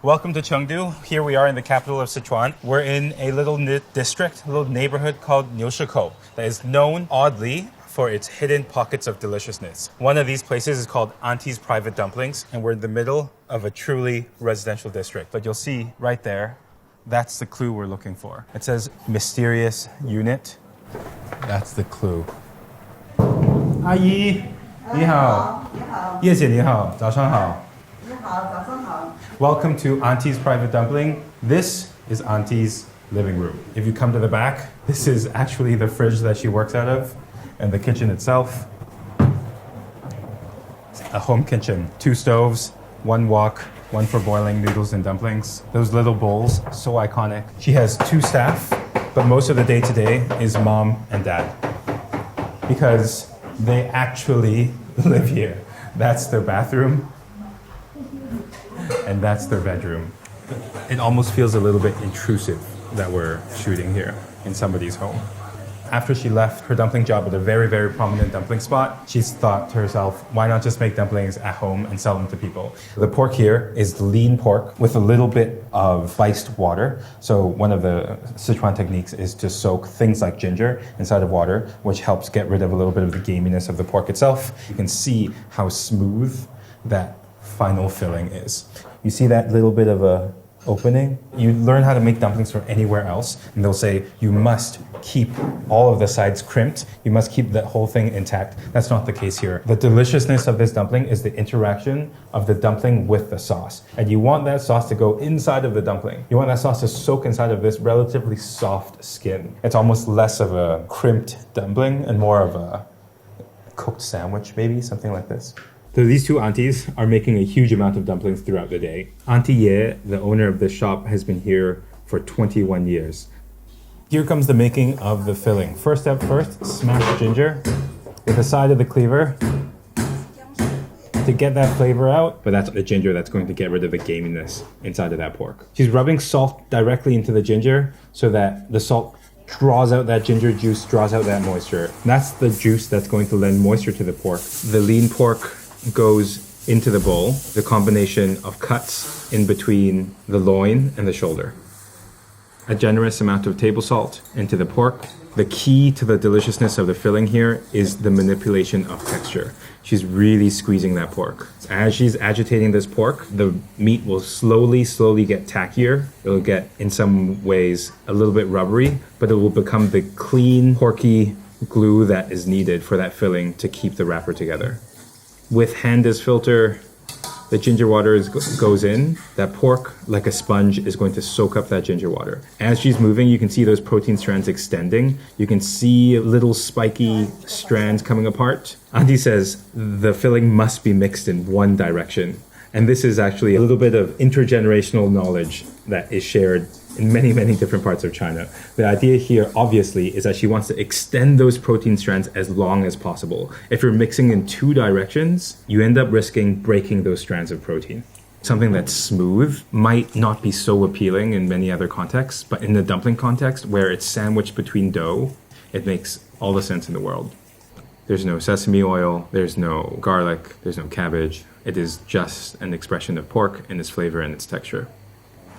Welcome to Chengdu. Here we are in the capital of Sichuan. We're in a little district, a little neighborhood called Niushiko that is known, oddly, for its hidden pockets of deliciousness. One of these places is called Auntie's Private Dumplings, and we're in the middle of a truly residential district. But you'll see right there, that's the clue we're looking for. It says mysterious unit. That's the clue. 阿姨，你好。叶姐你好，早上好。Welcome to Auntie's Private Dumpling. This is Auntie's living room. If you come to the back, this is actually the fridge that she works out of, and the kitchen itself. A home kitchen. 2 stoves, 1 wok, 1 for boiling noodles and dumplings. Those little bowls, so iconic. She has 2 staff, but most of the day today is mom and dad. Because they actually live here. That's their bathroom. And that's their bedroom. It almost feels a little bit intrusive that we're shooting here in somebody's home. After she left her dumpling job at a very, very prominent dumpling spot, she's thought to herself, why not just make dumplings at home and sell them to people? The pork here is lean pork with a little bit of spiced water. So one of the Sichuan techniques is to soak things like ginger inside of water, which helps get rid of a little bit of the gaminess of the pork itself. You can see how smooth that final filling is. You see that little bit of a opening? You learn how to make dumplings from anywhere else, and they'll say you must keep all of the sides crimped. You must keep the whole thing intact. That's not the case here. The deliciousness of this dumpling is the interaction of the dumpling with the sauce. And you want that sauce to go inside of the dumpling. You want that sauce to soak inside of this relatively soft skin. It's almost less of a crimped dumpling and more of a cooked sandwich, maybe, something like this. So these 2 aunties are making a huge amount of dumplings throughout the day. Auntie Ye, the owner of this shop, has been here for 21 years. Here comes the making of the filling. First step first, smash ginger with the side of the cleaver to get that flavor out. But that's the ginger that's going to get rid of the gaminess inside of that pork. She's rubbing salt directly into the ginger so that the salt draws out that ginger juice, draws out that moisture. That's the juice that's going to lend moisture to the pork. The lean pork goes into the bowl, the combination of cuts in between the loin and the shoulder. A generous amount of table salt into the pork. The key to the deliciousness of the filling here is the manipulation of texture. She's really squeezing that pork. As she's agitating this pork, the meat will slowly get tackier. It'll get, in some ways, a little bit rubbery, but it will become the clean, porky glue that is needed for that filling to keep the wrapper together. With hand as filter, the ginger water goes in. That pork, like a sponge, is going to soak up that ginger water. As she's moving, you can see those protein strands extending. You can see little spiky strands coming apart. Auntie says the filling must be mixed in one direction. And this is actually a little bit of intergenerational knowledge that is shared in many, many different parts of China. The idea here, obviously, is that she wants to extend those protein strands as long as possible. If you're mixing in 2 directions, you end up risking breaking those strands of protein. Something that's smooth might not be so appealing in many other contexts, but in the dumpling context, where it's sandwiched between dough, it makes all the sense in the world. There's no sesame oil, there's no garlic, there's no cabbage. It is just an expression of pork and its flavor and its texture.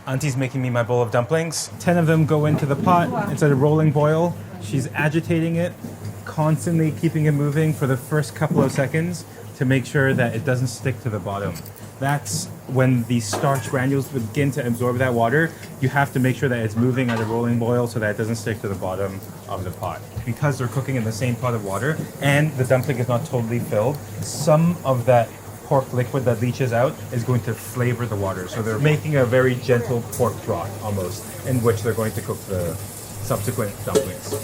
Auntie's making me my bowl of dumplings. 10 of them go into the pot. It's at a rolling boil. She's agitating it, constantly keeping it moving for the first couple of seconds to make sure that it doesn't stick to the bottom. That's when the starch granules begin to absorb that water. You have to make sure that it's moving at a rolling boil so that it doesn't stick to the bottom of the pot. Because they're cooking in the same pot of water and the dumpling is not totally filled, some of that pork liquid that leaches out is going to flavor the water. So they're making a very gentle pork broth almost, in which they're going to cook the subsequent dumplings.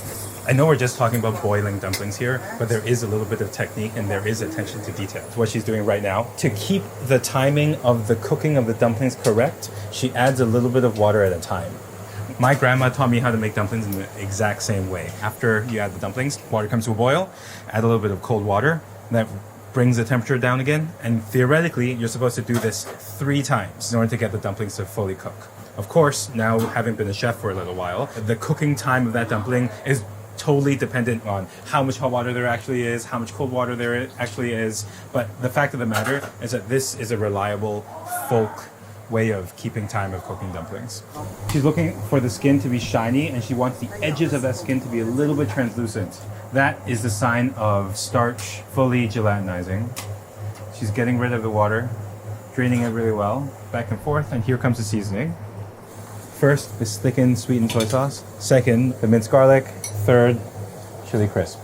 I know we're just talking about boiling dumplings here, but there is a little bit of technique and there is attention to detail. What she's doing right now, to keep the timing of the cooking of the dumplings correct, she adds a little bit of water at a time. My grandma taught me how to make dumplings in the exact same way. After you add the dumplings, water comes to a boil, add a little bit of cold water, that brings the temperature down again, and theoretically, you're supposed to do this 3 times in order to get the dumplings to fully cook. Of course, now having been a chef for a little while, the cooking time of that dumpling is totally dependent on how much hot water there actually is, how much cold water there actually is. But the fact of the matter is that this is a reliable folk way of keeping time of cooking dumplings. She's looking for the skin to be shiny, and she wants the edges of that skin to be a little bit translucent. That is the sign of starch fully gelatinizing. She's getting rid of the water, draining it really well, back and forth, and here comes the seasoning. First, this thickened sweetened soy sauce. Second, the minced garlic. Third, chili crisp.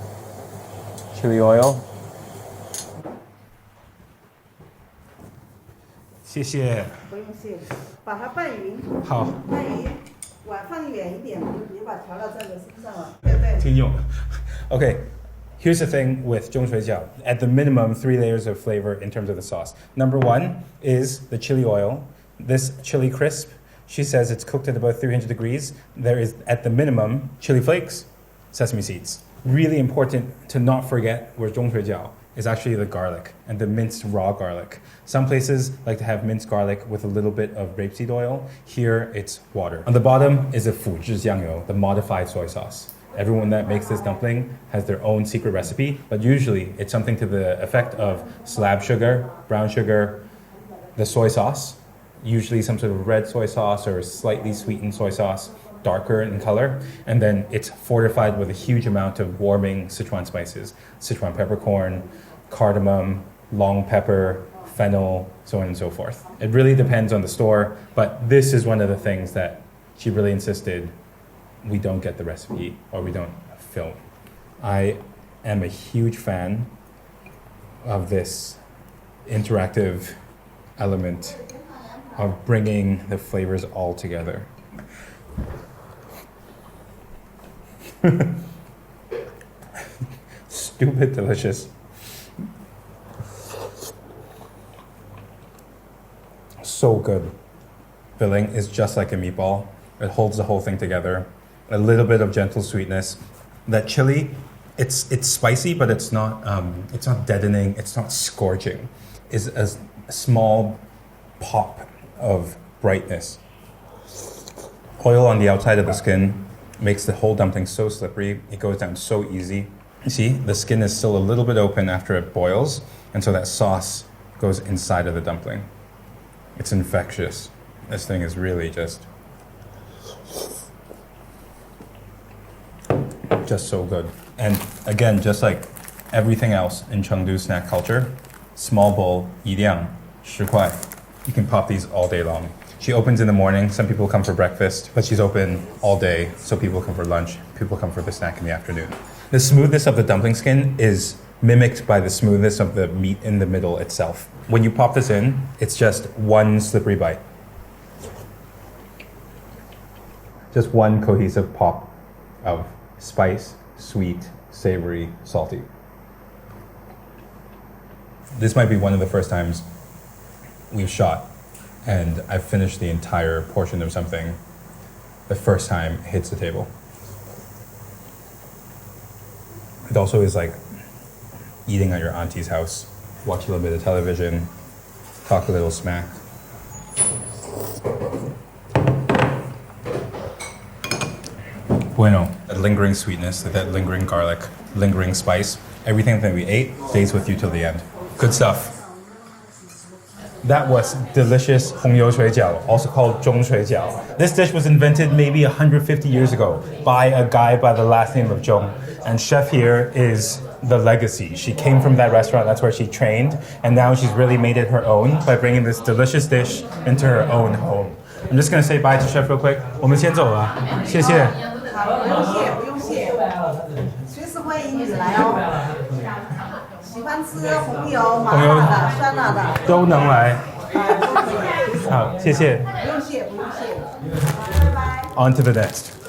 Chili oil. 谢谢。不用谢，把它拌匀。好。拌匀，碗放远一点，你就把调料蘸在身上了。对对。挺用。Okay. Here's the thing with 中水饺. At the minimum, 3 layers of flavor in terms of the sauce. Number 1 is the chili oil. This chili crisp, she says it's cooked at about 300 degrees. There is, at the minimum, chili flakes, sesame seeds. Really important to not forget where 中水饺 is actually the garlic and the minced raw garlic. Some places like to have minced garlic with a little bit of rapeseed oil. Here, it's water. On the bottom is a 腐制酱油, the modified soy sauce. Everyone that makes this dumpling has their own secret recipe, but usually it's something to the effect of slab sugar, brown sugar, the soy sauce, usually some sort of red soy sauce or slightly sweetened soy sauce, darker in color, and then it's fortified with a huge amount of warming Sichuan spices, Sichuan peppercorn, cardamom, long pepper, fennel, so on and so forth. It really depends on the store, but this is one of the things that she really insisted we don't get the recipe or we don't film. I am a huge fan of this interactive element of bringing the flavors all together. Stupid delicious. So good. Filling is just like a meatball. It holds the whole thing together. A little bit of gentle sweetness. That chili, it's spicy, but it's not deadening. It's not scorching. It's a small pop of brightness. Oil on the outside of the skin makes the whole dumpling so slippery. It goes down so easy. You see, the skin is still a little bit open after it boils, and so that sauce goes inside of the dumpling. It's infectious. This thing is really just so good. And again, just like everything else in Chengdu snack culture, small bowl, 一两, 10块. You can pop these all day long. She opens in the morning. Some people come for breakfast, but she's open all day. So people come for lunch. People come for the snack in the afternoon. The smoothness of the dumpling skin is mimicked by the smoothness of the meat in the middle itself. When you pop this in, it's just one slippery bite. Just one cohesive pop of spice, sweet, savory, salty. This might be one of the first times we've shot and I've finished the entire portion of something the first time it hits the table. It also is like eating at your auntie's house, watch a little bit of television, talk a little smack. Bueno. That lingering sweetness, that lingering garlic, lingering spice, everything that we ate stays with you till the end. Good stuff. That was delicious 红油水饺, also called 中水饺. This dish was invented maybe 150 years ago by a guy by the last name of Zhong. And chef here is the legacy. She came from that restaurant, that's where she trained, and now she's really made it her own by bringing this delicious dish into her own home. I'm just gonna say bye to chef real quick. 我们先走了，谢谢。好，不用谢，不用谢，随时欢迎你来哦。喜欢吃红油、麻辣的、酸辣的都能来。都可以。好，谢谢。不用谢，不用谢。拜拜。On to the next.